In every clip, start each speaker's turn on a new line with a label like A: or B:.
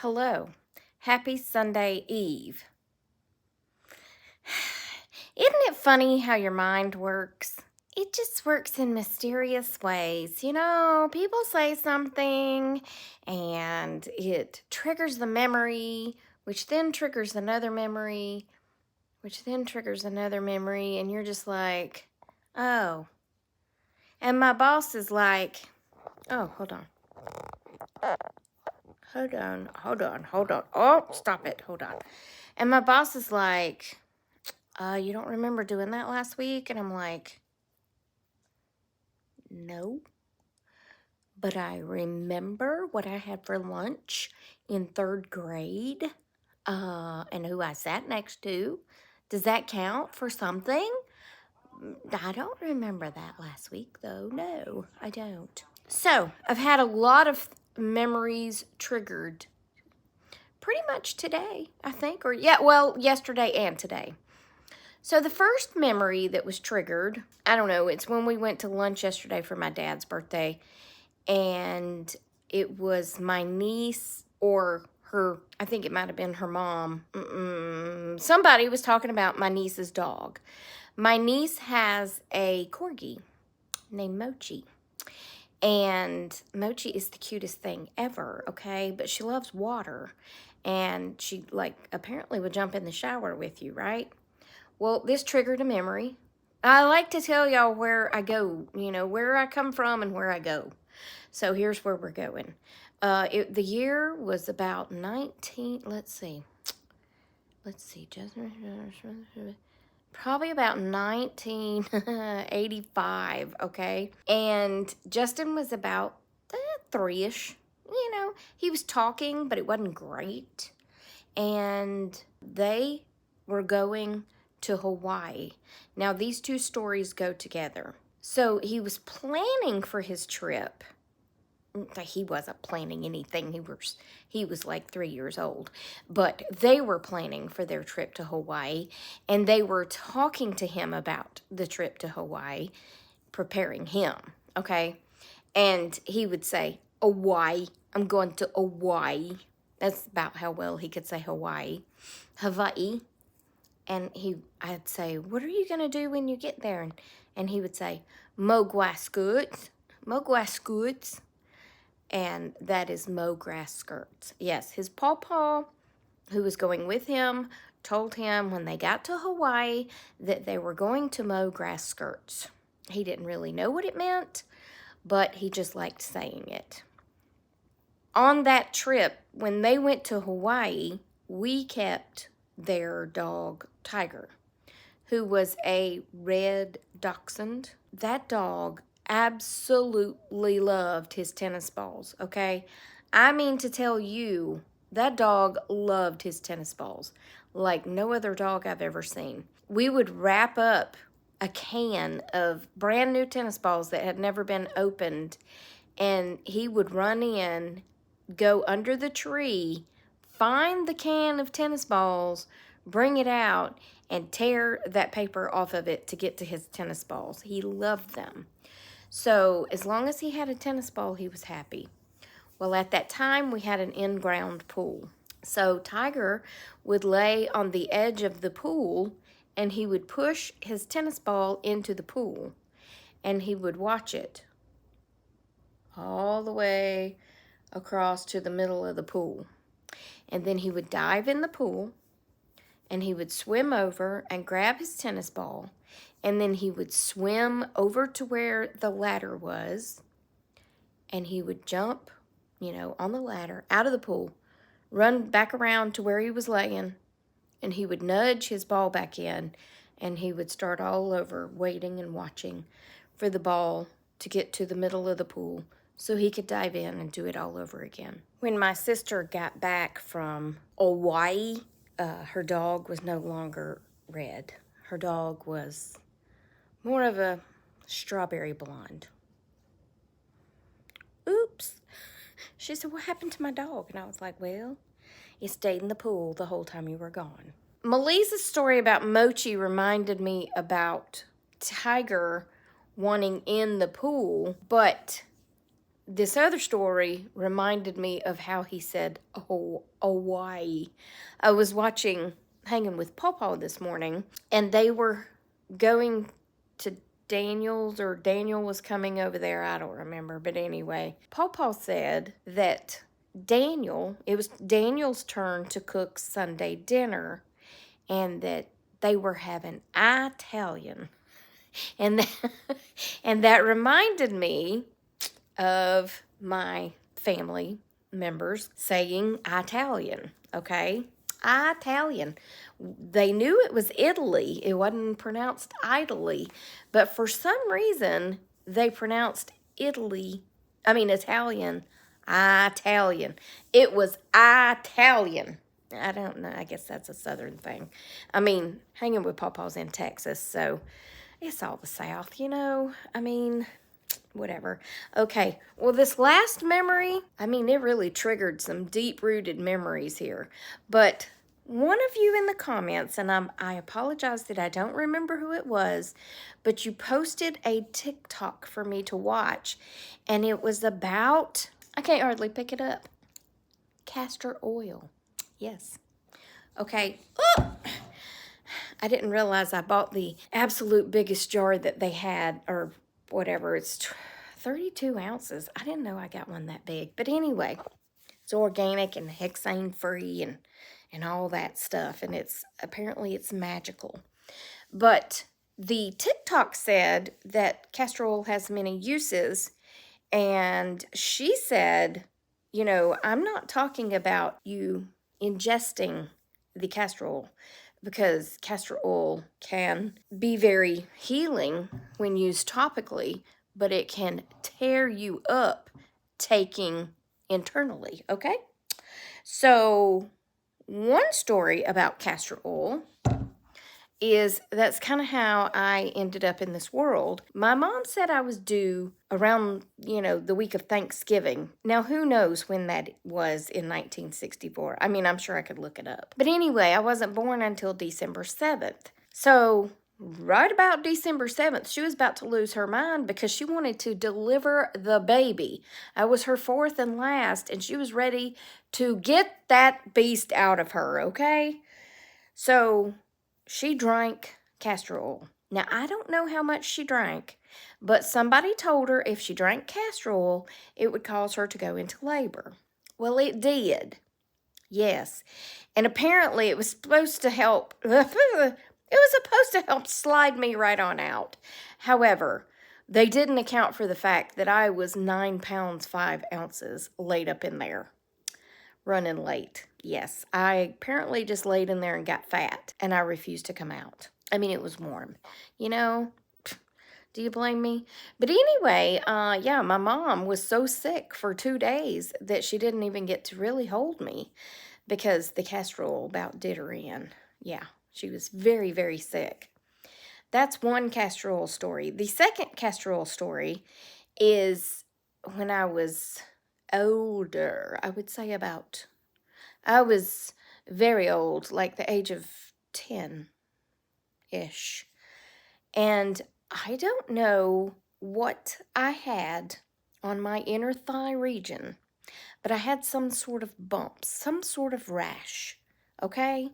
A: Hello. Happy Sunday Eve. Isn't it funny how your mind works? It just works in mysterious ways. You know, people say something and it triggers the memory, which then triggers another memory, which then triggers another memory, and you're just like, oh. And my boss is like, oh, hold on. Hold on. Oh, stop it. Hold on. And my boss is like, you don't remember doing that last week? And I'm like, no. But I remember what I had for lunch in 3rd grade and who I sat next to. Does that count for something? I don't remember that last week, though. No, I don't. So, I've had a lot of memories triggered pretty much today, I think. Yesterday and today. So the first memory that was triggered, I don't know, it's when we went to lunch yesterday for my dad's birthday, and it was my niece or her, I think it might have been her mom. Somebody was talking about my niece's dog. My niece has a corgi named Mochi. And Mochi is the cutest thing ever, okay? But she loves water. And she, apparently would jump in the shower with you, right? Well, this triggered a memory. I like to tell y'all where I go, where I come from and where I go. So here's where we're going. The year was about probably about 1985, okay? And Justin was about 3-ish. He was talking, but it wasn't great. And they were going to Hawaii. Now, these two stories go together. So he was planning for his trip. He wasn't planning anything. He was like 3 years old. But they were planning for their trip to Hawaii. And they were talking to him about the trip to Hawaii, preparing him, okay? And he would say, Hawaii. I'm going to Hawaii. That's about how well he could say Hawaii. Hawaii. And I'd say, what are you going to do when you get there? And he would say, mow grass skirts. And that is mow grass skirts. Yes, his pawpaw, who was going with him, told him when they got to Hawaii that they were going to mow grass skirts. He didn't really know what it meant, but he just liked saying it. On that trip, when they went to Hawaii, we kept their dog, Tiger, who was a red dachshund. That dog absolutely loved his tennis balls, okay? I mean to tell you, that dog loved his tennis balls like no other dog I've ever seen. We would wrap up a can of brand new tennis balls that had never been opened, and he would run in, go under the tree, find the can of tennis balls, bring it out, and tear that paper off of it to get to his tennis balls. He loved them. So as long as he had a tennis ball, he was happy. Well, at that time, we had an in-ground pool. So Tiger would lay on the edge of the pool, and he would push his tennis ball into the pool, and he would watch it all the way across to the middle of the pool. And then he would dive in the pool, and he would swim over and grab his tennis ball, and then he would swim over to where the ladder was, and he would jump, on the ladder, out of the pool, run back around to where he was laying, and he would nudge his ball back in, and he would start all over waiting and watching for the ball to get to the middle of the pool so he could dive in and do it all over again. When my sister got back from Hawaii, her dog was no longer red. Her dog was more of a strawberry blonde. Oops. She said, what happened to my dog? And I was like, well, it stayed in the pool the whole time you were gone. Melissa's story about Mochi reminded me about Tiger wanting in the pool, but this other story reminded me of how he said, oh, Hawaii. I was Hanging with Pawpaw this morning, and they were going to Daniel's, or Daniel was coming over there. I don't remember. But anyway, Pawpaw said that it was Daniel's turn to cook Sunday dinner, and that they were having Italian. And and that reminded me of my family members saying Italian, okay? Italian. They knew it was Italy. It wasn't pronounced idly, but for some reason they pronounced Italian. Italian. It was Italian. I don't know. I guess that's a southern thing. Hanging with Pawpaw's in Texas, so it's all the South, whatever. Okay, well, this last memory, it really triggered some deep-rooted memories here. But one of you in the comments, and I apologize that I don't remember who it was, but you posted a TikTok for me to watch, and it was about, I can't hardly pick it up, castor oil. Yes. Okay. Oh! I didn't realize I bought the absolute biggest jar that they had, or whatever. It's 32 ounces. I didn't know I got one that big. But anyway, it's organic and hexane free and all that stuff. And apparently it's magical. But the TikTok said that castor oil has many uses. And she said, I'm not talking about you ingesting the castor oil, because castor oil can be very healing when used topically, but it can tear you up taking internally, okay? So one story about castor oil is that's kind of how I ended up in this world. My mom said I was due around, the week of Thanksgiving. Now, who knows when that was in 1964? I'm sure I could look it up. But anyway, I wasn't born until December 7th. So right about December 7th, she was about to lose her mind because she wanted to deliver the baby. I was her fourth and last, and she was ready to get that beast out of her, okay? So she drank castor oil. Now, I don't know how much she drank, but somebody told her if she drank castor oil, it would cause her to go into labor. Well, it did. Yes. And apparently it was supposed to help. It was supposed to help slide me right on out. However, they didn't account for the fact that I was 9 pounds 5 ounces laid up in there. Running late. Yes, I apparently just laid in there and got fat, and I refused to come out. It was warm. Do you blame me? But anyway, my mom was so sick for 2 days that she didn't even get to really hold me because the castor oil about did her in. Yeah, she was very, very sick. That's one castor oil story. The second castor oil story is when I was older. I would say I was very old, like the age of 10-ish. And I don't know what I had on my inner thigh region, but I had some sort of bumps, some sort of rash, okay?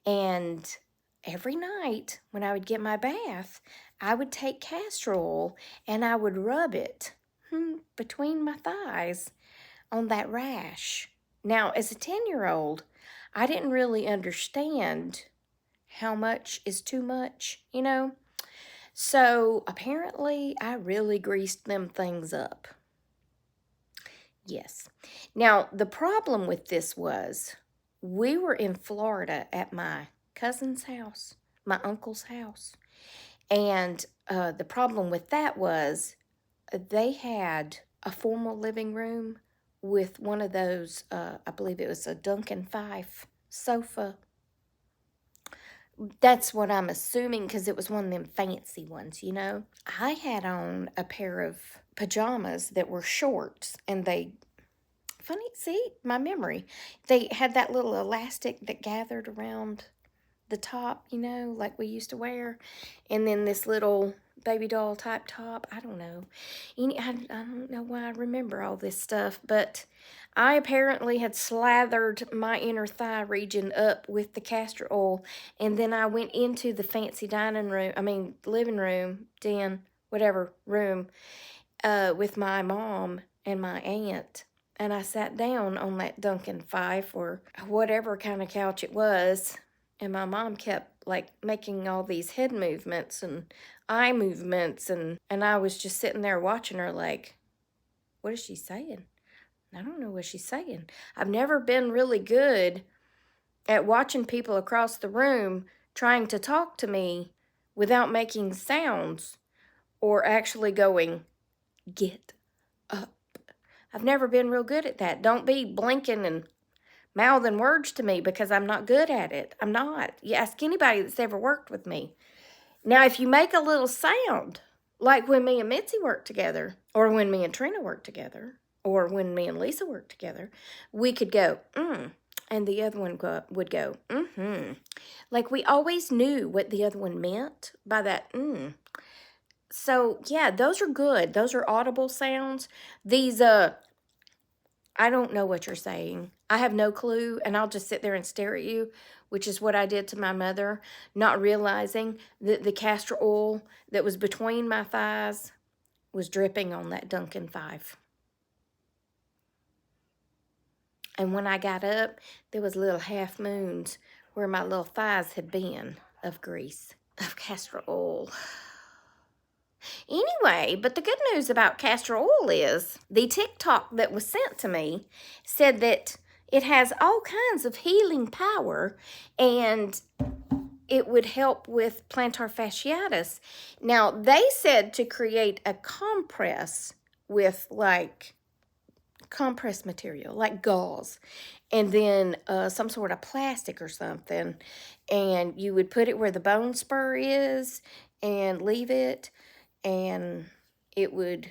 A: And every night when I would get my bath, I would take castor oil and I would rub it between my thighs on that rash. Now, as a 10-year-old, I didn't really understand how much is too much, So, apparently, I really greased them things up. Yes. Now, the problem with this was we were in Florida at my cousin's house, my uncle's house. And the problem with that was they had a formal living room with one of those, I believe it was a Duncan Fife sofa. That's what I'm assuming because it was one of them fancy ones, I had on a pair of pajamas that were shorts, and see, my memory. They had that little elastic that gathered around the top, you know, like we used to wear. And then this little baby doll type top. I don't know. I don't know why I remember all this stuff, but I apparently had slathered my inner thigh region up with the castor oil, and then I went into the fancy living room, den, whatever room, with my mom and my aunt, and I sat down on that Duncan Fife or whatever kind of couch it was, and my mom kept like making all these head movements and eye movements, and I was just sitting there watching her like, what is she saying? I don't know what she's saying. I've never been really good at watching people across the room trying to talk to me without making sounds or actually going, get up. I've never been real good at that. Don't be blinking and mouthing words to me because I'm not good at it. I'm not. You ask anybody that's ever worked with me. Now, if you make a little sound, like when me and Mitzi worked together, or when me and Trina worked together, or when me and Lisa worked together, we could go, and the other one would go, mm-hmm. Like we always knew what the other one meant by that, So, yeah, those are good. Those are audible sounds. These, I don't know what you're saying. I have no clue, and I'll just sit there and stare at you, which is what I did to my mother, not realizing that the castor oil that was between my thighs was dripping on that Duncan Five. And when I got up, there was little half moons where my little thighs had been of grease, of castor oil. Anyway, but the good news about castor oil is the TikTok that was sent to me said that it has all kinds of healing power and it would help with plantar fasciitis. Now, they said to create a compress with like compress material, like gauze, and then some sort of plastic or something, and you would put it where the bone spur is and leave it, and it would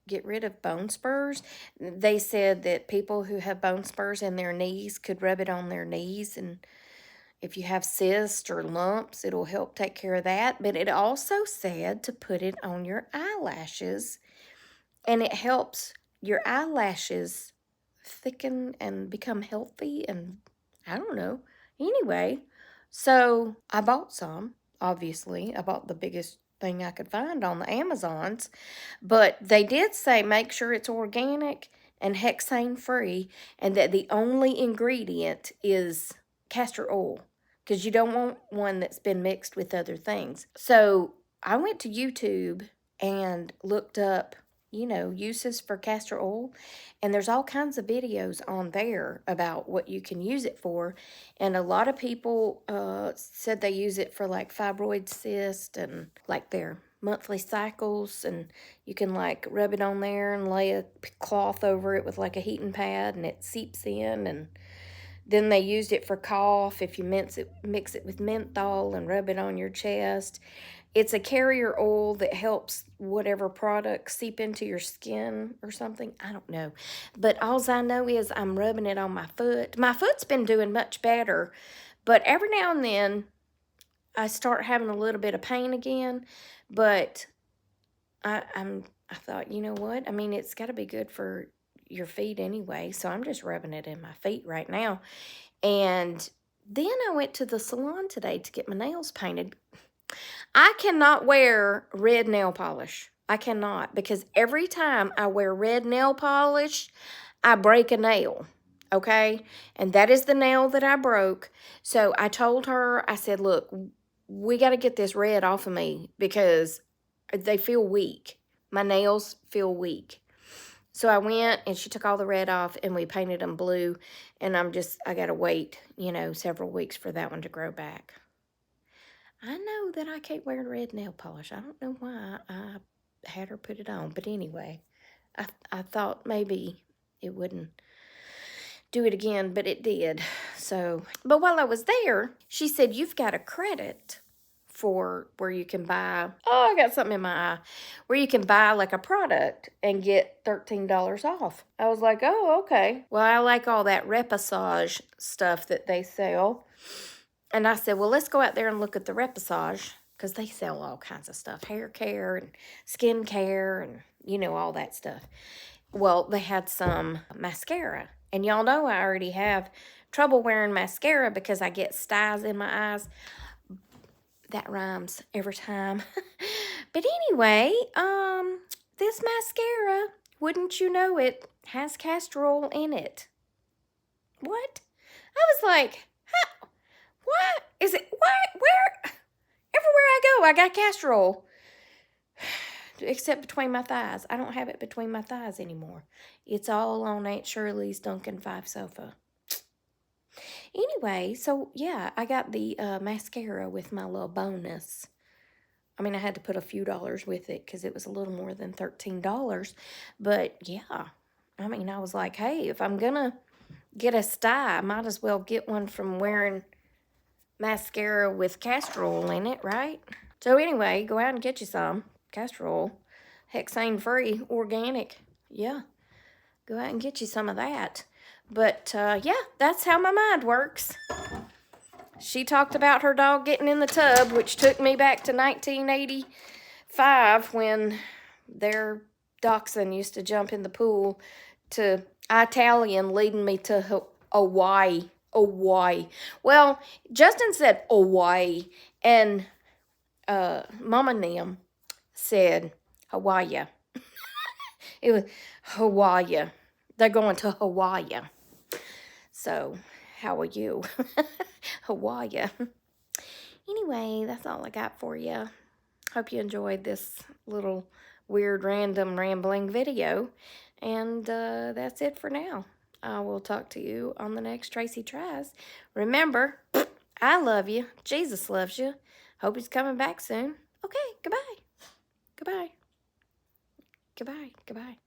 A: get rid of bone spurs. They said that people who have bone spurs in their knees could rub it on their knees, and if you have cysts or lumps, it'll help take care of that. But it also said to put it on your eyelashes, and it helps your eyelashes thicken and become healthy, and I don't know. Anyway, so I bought some, obviously. I bought the biggest thing I could find on the Amazons, but they did say make sure it's organic and hexane free, and that the only ingredient is castor oil, because you don't want one that's been mixed with other things. So I went to YouTube and looked up, uses for castor oil, and there's all kinds of videos on there about what you can use it for, and a lot of people said they use it for like fibroid cyst and like their monthly cycles, and you can like rub it on there and lay a cloth over it with like a heating pad, and it seeps in. And then they used it for cough if you mix it with menthol and rub it on your chest. It's a carrier oil that helps whatever product seep into your skin or something. I don't know. But all I know is I'm rubbing it on my foot. My foot's been doing much better, but every now and then I start having a little bit of pain again. But I thought, you know what? I mean, it's got to be good for your feet anyway. So I'm just rubbing it in my feet right now. And then I went to the salon today to get my nails painted. I cannot wear red nail polish. I cannot, because every time I wear red nail polish, I break a nail, okay? And that is the nail that I broke. So I told her, I said, look, we got to get this red off of me because they feel weak. My nails feel weak. So I went and she took all the red off and we painted them blue. And I got to wait, several weeks for that one to grow back. I know that I can't wear red nail polish. I don't know why I had her put it on. But anyway, I thought maybe it wouldn't do it again, but it did. So, but while I was there, she said, you've got a credit for where you can buy, I got something in my eye, where you can buy like a product and get $13 off. I was like, oh, okay. Well, I like all that repassage stuff that they sell. And I said, well, let's go out there and look at the reposage because they sell all kinds of stuff, hair care and skin care and, you know, all that stuff. Well, they had some mascara. And y'all know I already have trouble wearing mascara because I get styes in my eyes. That rhymes every time. But anyway, this mascara, wouldn't you know it, has castor oil in it. What? I was like, huh, what? Is it, what? Where? Everywhere I go, I got castor oil. Except between my thighs. I don't have it between my thighs anymore. It's all on Aunt Shirley's Duncan 5 sofa. Anyway, so yeah, I got the mascara with my little bonus. I mean, I had to put a few dollars with it because it was a little more than $13. But yeah, I mean, I was like, hey, if I'm going to get a sty, I might as well get one from wearing mascara with castor oil in it, right? So anyway, go out and get you some castor oil, hexane-free, organic. Yeah, go out and get you some of that. But yeah, that's how my mind works. She talked about her dog getting in the tub, which took me back to 1985 when their dachshund used to jump in the pool, to Italian leading me to Hawaii. Hawaii. Well, Justin said Hawaii, and Mama Nim said Hawaii. It was Hawaii. They're going to Hawaii. So, how are you? Hawaii. Anyway, that's all I got for you. Hope you enjoyed this little weird, random, rambling video. And that's it for now. I will talk to you on the next Tracy Tries. Remember, I love you. Jesus loves you. Hope he's coming back soon. Okay, goodbye. Goodbye. Goodbye. Goodbye.